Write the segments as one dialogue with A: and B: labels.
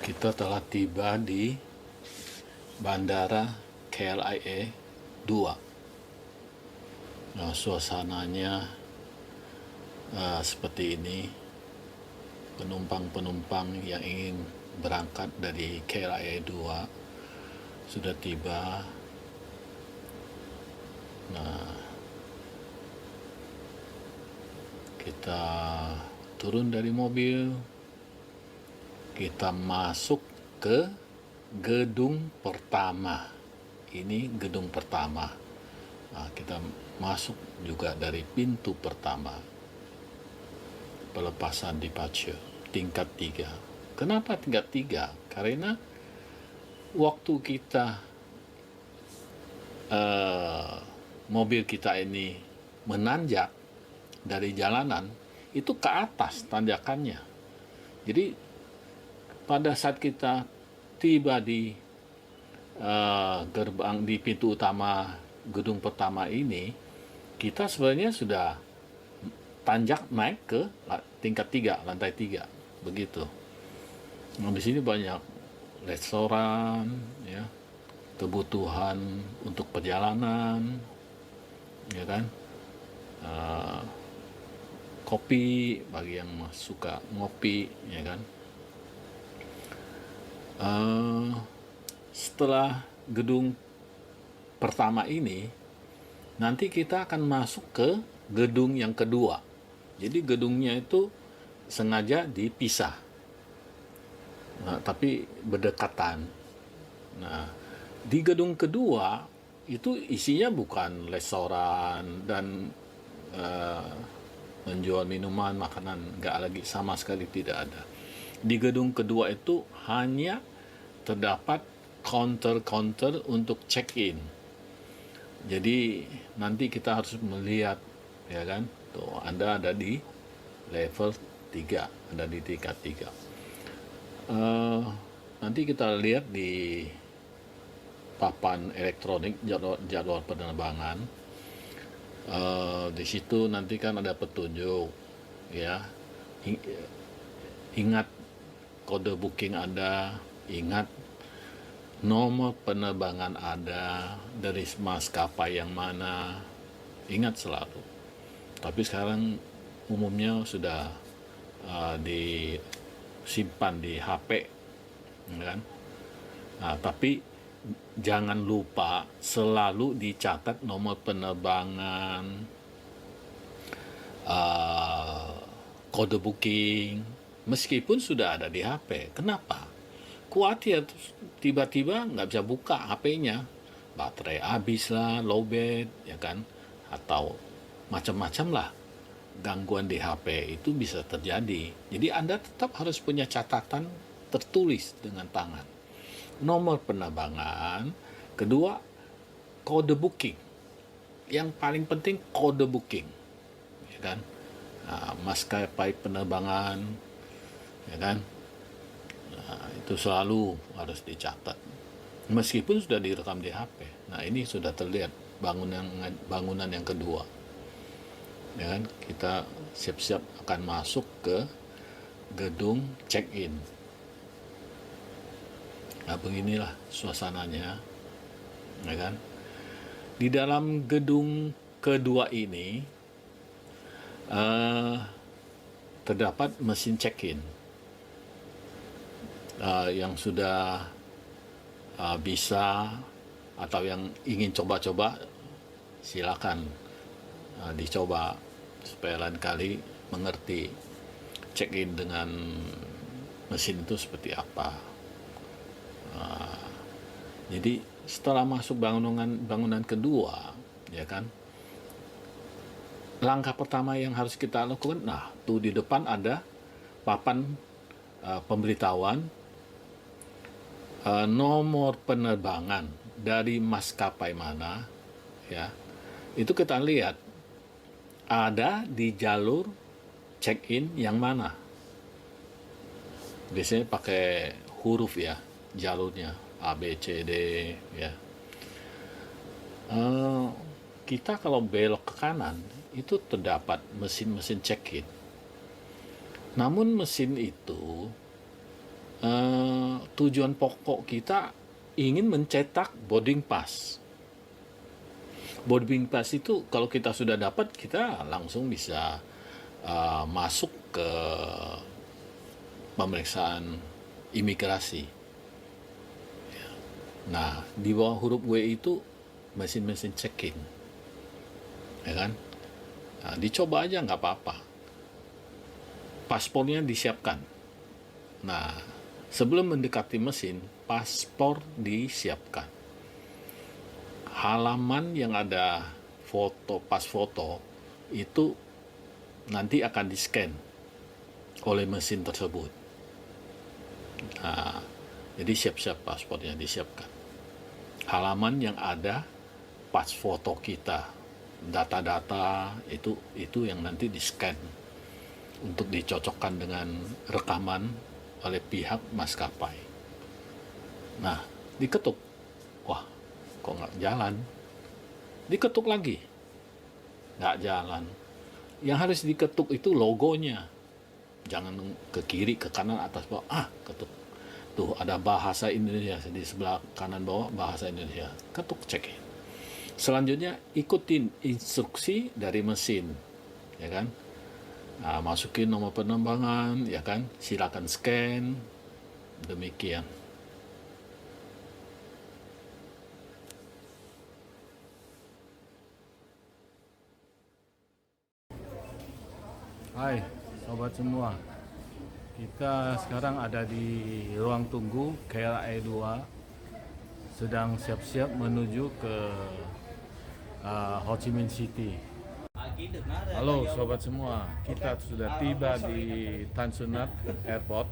A: Kita telah tiba di Bandara KLIA 2. Nah, suasananya seperti ini. Penumpang-penumpang yang ingin berangkat dari KLIA 2 sudah tiba. Nah, kita turun dari mobil, kita masuk ke gedung pertama. Ini gedung pertama. Nah, kita masuk juga dari pintu pertama. Pelepasan departure tingkat 3. Kenapa tingkat 3? Karena waktu kita mobil kita ini menanjak dari jalanan, itu ke atas tanjakannya. Jadi pada saat kita tiba di gerbang di pintu utama gedung pertama ini, kita sebenarnya sudah tanjak naik ke tingkat 3, lantai 3, begitu. Nah, di sini banyak restoran, ya, kebutuhan untuk perjalanan, ya kan, kopi bagi yang suka ngopi, ya kan. Setelah gedung pertama ini, nanti kita akan masuk ke gedung yang kedua. Jadi gedungnya itu sengaja dipisah, nah, tapi berdekatan. Nah, di gedung kedua itu isinya bukan restoran dan menjual minuman, makanan, nggak lagi, sama sekali tidak ada. Di gedung kedua itu hanya terdapat counter-counter untuk check-in. Jadi nanti kita harus melihat, ya kan, tuh Anda ada di level 3, ada di tingkat 3. Nanti kita lihat di papan elektronik jadwal penerbangan. Di situ nanti kan ada petunjuk, ya. Ingat kode booking Anda, ingat nomor penerbangan Anda, dari maskapai yang mana, ingat selalu. Tapi sekarang umumnya sudah disimpan di HP, kan? Nah, tapi jangan lupa selalu dicatat nomor penerbangan, kode booking, meskipun sudah ada di HP. Kenapa? Khawatir tiba-tiba nggak bisa buka HP-nya, baterai habis lah, lowbat, ya kan, atau macam-macam lah, gangguan di HP itu bisa terjadi. Jadi Anda tetap harus punya catatan tertulis dengan tangan, nomor penerbangan, kedua kode booking, yang paling penting kode booking, ya kan, maskapai penerbangan, ya kan. Nah, itu selalu harus dicatat, meskipun sudah direkam di HP. Nah, ini sudah terlihat bangunan yang kedua, ya kan. Kita siap-siap akan masuk ke gedung check-in. Nah, beginilah suasananya, ya kan. Di dalam gedung kedua ini terdapat mesin check-in. Yang sudah bisa atau yang ingin coba-coba, silakan dicoba supaya lain kali mengerti check-in dengan mesin itu seperti apa. Jadi setelah masuk bangunan kedua, ya kan, langkah pertama yang harus kita lakukan, nah, tuh di depan ada papan pemberitahuan nomor penerbangan dari maskapai mana, ya. Itu kita lihat ada di jalur check-in yang mana. Biasanya pakai huruf, ya, jalurnya A, B, C, D, ya. Kita kalau belok ke kanan itu terdapat mesin-mesin check-in. Namun mesin itu tujuan pokok kita ingin mencetak boarding pass. Boarding pass itu kalau kita sudah dapat, kita langsung bisa masuk ke pemeriksaan imigrasi. Nah, di bawah huruf W itu mesin-mesin check-in, ya kan? Nah, dicoba aja nggak apa-apa. Paspornya disiapkan. Nah, sebelum mendekati mesin, paspor disiapkan. Halaman yang ada pas foto itu nanti akan di-scan oleh mesin tersebut. Nah, jadi siap-siap paspornya disiapkan. Halaman yang ada pas foto kita, data-data itu yang nanti di-scan untuk dicocokkan dengan rekaman oleh pihak maskapai. Nah, diketuk. Wah, kok nggak jalan? Diketuk lagi. Nggak jalan. Yang harus diketuk itu logonya. Jangan ke kiri, ke kanan, atas, bawah. Ketuk. Tuh, ada bahasa Indonesia. Di sebelah kanan bawah, bahasa Indonesia. Ketuk, cek. Selanjutnya, ikutin instruksi dari mesin. Ya kan? Nah, masukin nomor penerbangan, ya kan? Silakan scan. Demikian. Hai, sobat semua. Kita sekarang ada di ruang tunggu KLIA 2, sedang siap-siap menuju ke Ho Chi Minh City. Halo sobat semua, kita sudah tiba di Tan Son Nhat Airport.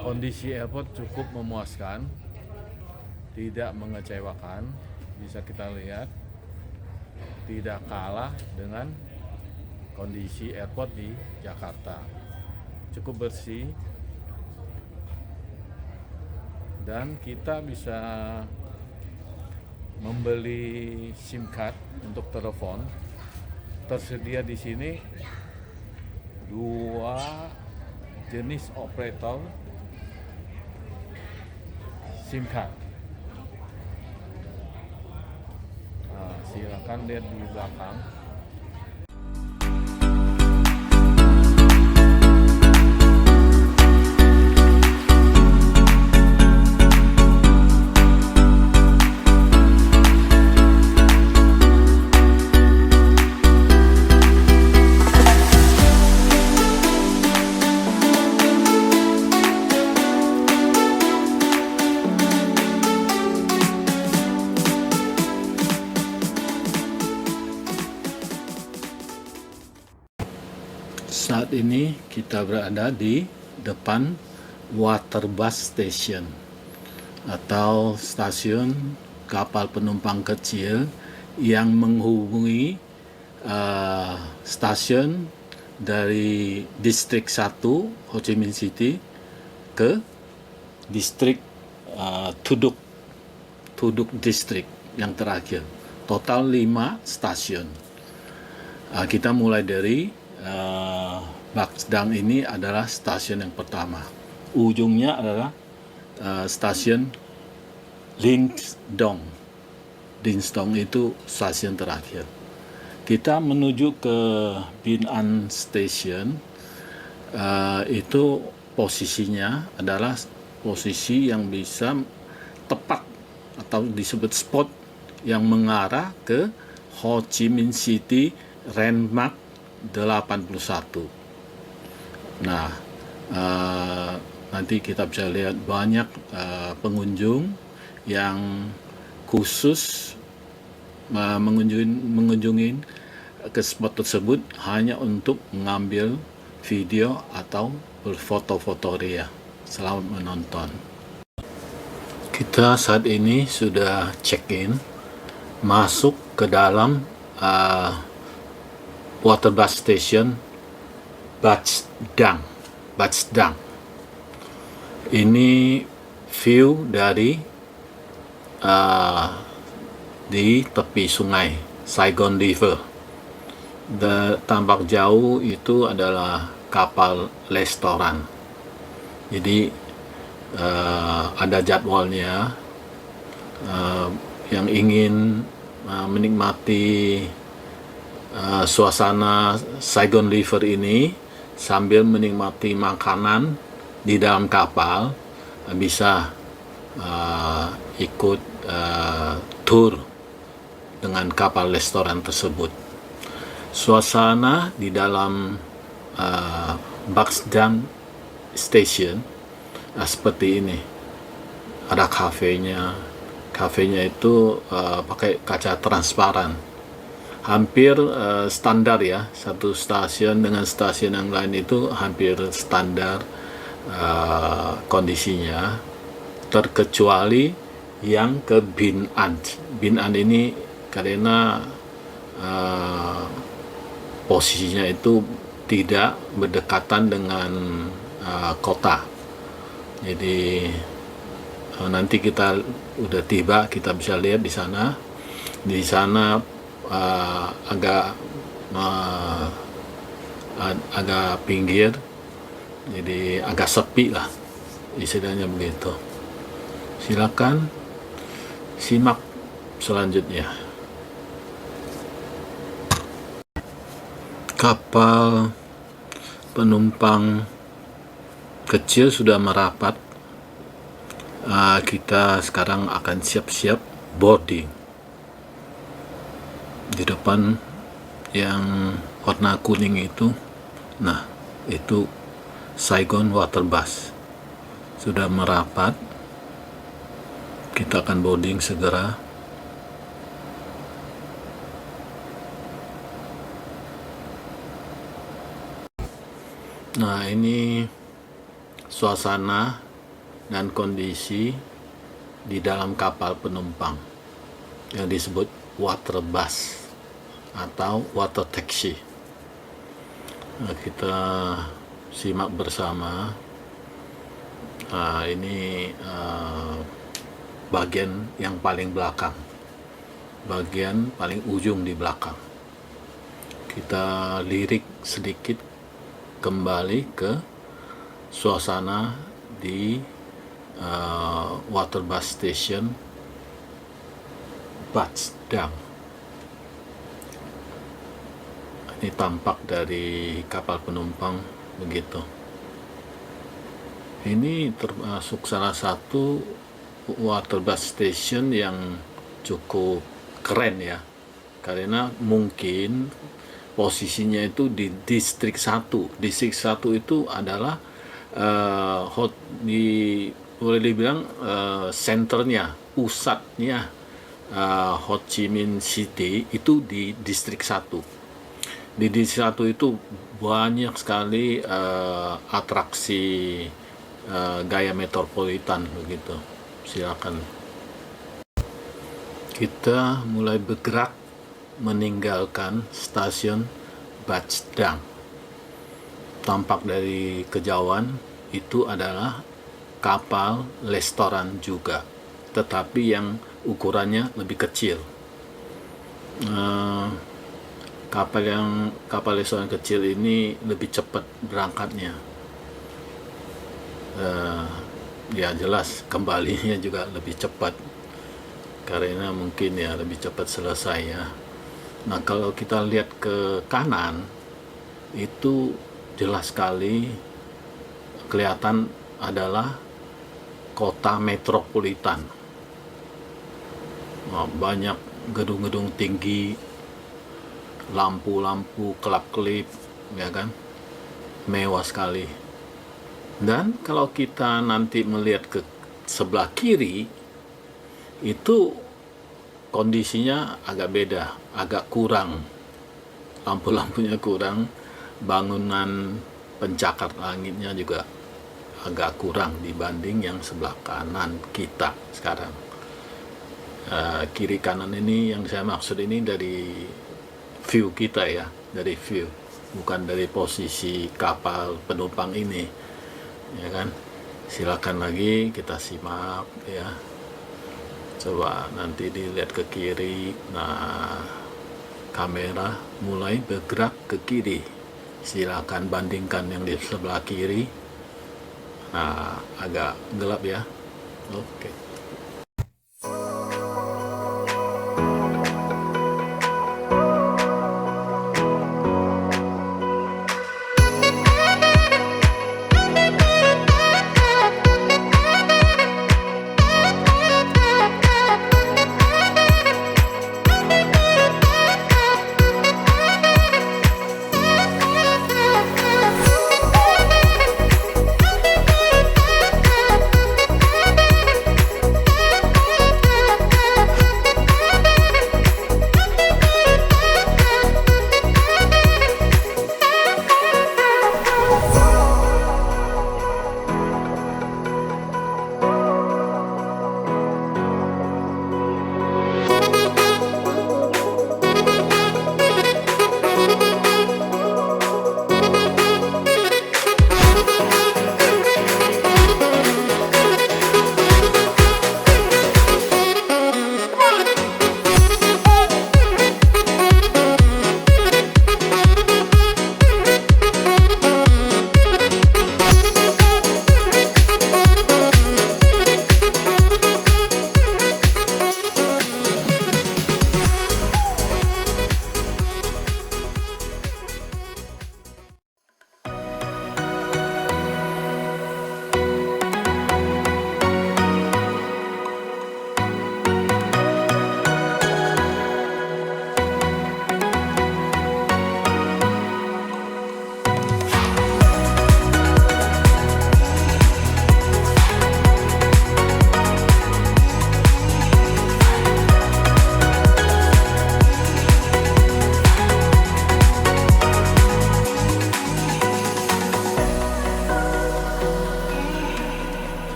A: Kondisi airport cukup memuaskan, tidak mengecewakan, bisa kita lihat, tidak kalah dengan kondisi airport di Jakarta. Cukup bersih, dan kita bisa membeli SIM card untuk telepon. Tersedia di sini 2 jenis operator SIM card. Nah, silakan lihat di belakang. Saat ini kita berada di depan Water Bus Station atau stasiun kapal penumpang kecil yang menghubungi stasiun dari distrik 1 Ho Chi Minh City ke distrik Tuduk distrik yang terakhir. Total 5 stasiun. Kita mulai dari Bac Dang. Ini adalah stasiun yang pertama. Ujungnya adalah stasiun Linh Dong. Linh Dong itu stasiun terakhir. Kita menuju ke Bin An Station. Itu posisinya adalah posisi yang bisa tepat atau disebut spot yang mengarah ke Ho Chi Minh City Landmark 81. Nah, nanti kita bisa lihat banyak pengunjung yang khusus mengunjungi ke spot tersebut hanya untuk mengambil video atau berfoto-foto ria. Selamat menonton. Kita saat ini sudah check-in, masuk ke dalam Water Bus Station Bac Dang. Ini view dari di tepi sungai Saigon River. Tampak jauh itu adalah kapal restoran. Jadi ada jadwalnya. Yang ingin menikmati suasana Saigon River ini sambil menikmati makanan di dalam kapal, bisa ikut tour dengan kapal restoran tersebut. Suasana di dalam Buxton Station seperti ini. Ada kafenya. Kafenya itu pakai kaca transparan. Hampir standar ya, satu stasiun dengan stasiun yang lain itu hampir standar kondisinya, terkecuali yang ke Binan. Binan ini karena posisinya itu tidak berdekatan dengan kota. Jadi nanti kita udah tiba, kita bisa lihat di sana. Di sana agak pinggir, jadi agak sepi lah, istilahnya begitu. Silakan simak selanjutnya. Kapal penumpang kecil sudah merapat. Kita sekarang akan siap-siap boarding. Di depan yang warna kuning itu, nah itu Saigon Water Bus sudah merapat. Kita akan boarding segera. Nah, ini suasana dan kondisi di dalam kapal penumpang yang disebut water bus atau water taxi. Nah, kita simak bersama. Ini bagian yang paling belakang, bagian paling ujung di belakang. Kita lirik sedikit kembali ke suasana di water bus station Buxton. Ini tampak dari kapal penumpang begitu. Ini termasuk salah satu water bus station yang cukup keren ya, karena mungkin posisinya itu di distrik 1. Distrik 1 itu adalah boleh dibilang senternya, pusatnya Ho Chi Minh City itu di distrik 1. Di distrik 1 itu banyak sekali atraksi gaya metropolitan begitu. Silakan. Kita mulai bergerak meninggalkan stasiun Buxton. Tampak dari kejauhan itu adalah kapal restoran juga, tetapi yang ukurannya lebih kecil. Kapal restoran kecil ini lebih cepat berangkatnya. Ya jelas kembalinya juga lebih cepat, karena mungkin ya lebih cepat selesai ya. Nah, kalau kita lihat ke kanan itu jelas sekali kelihatan adalah kota metropolitan. Nah, banyak gedung-gedung tinggi, lampu-lampu kelap-kelip, ya kan, mewah sekali. Dan kalau kita nanti melihat ke sebelah kiri, itu kondisinya agak beda, agak kurang. Lampu-lampunya kurang, bangunan pencakar langitnya juga agak kurang dibanding yang sebelah kanan kita sekarang. Kiri kanan ini yang saya maksud ini dari view kita ya, dari view, bukan dari posisi kapal penumpang ini. Ya kan, silakan lagi kita simak ya. Coba nanti dilihat ke kiri. Nah, kamera mulai bergerak ke kiri. Silakan bandingkan yang di sebelah kiri. Nah, agak gelap ya. Oke.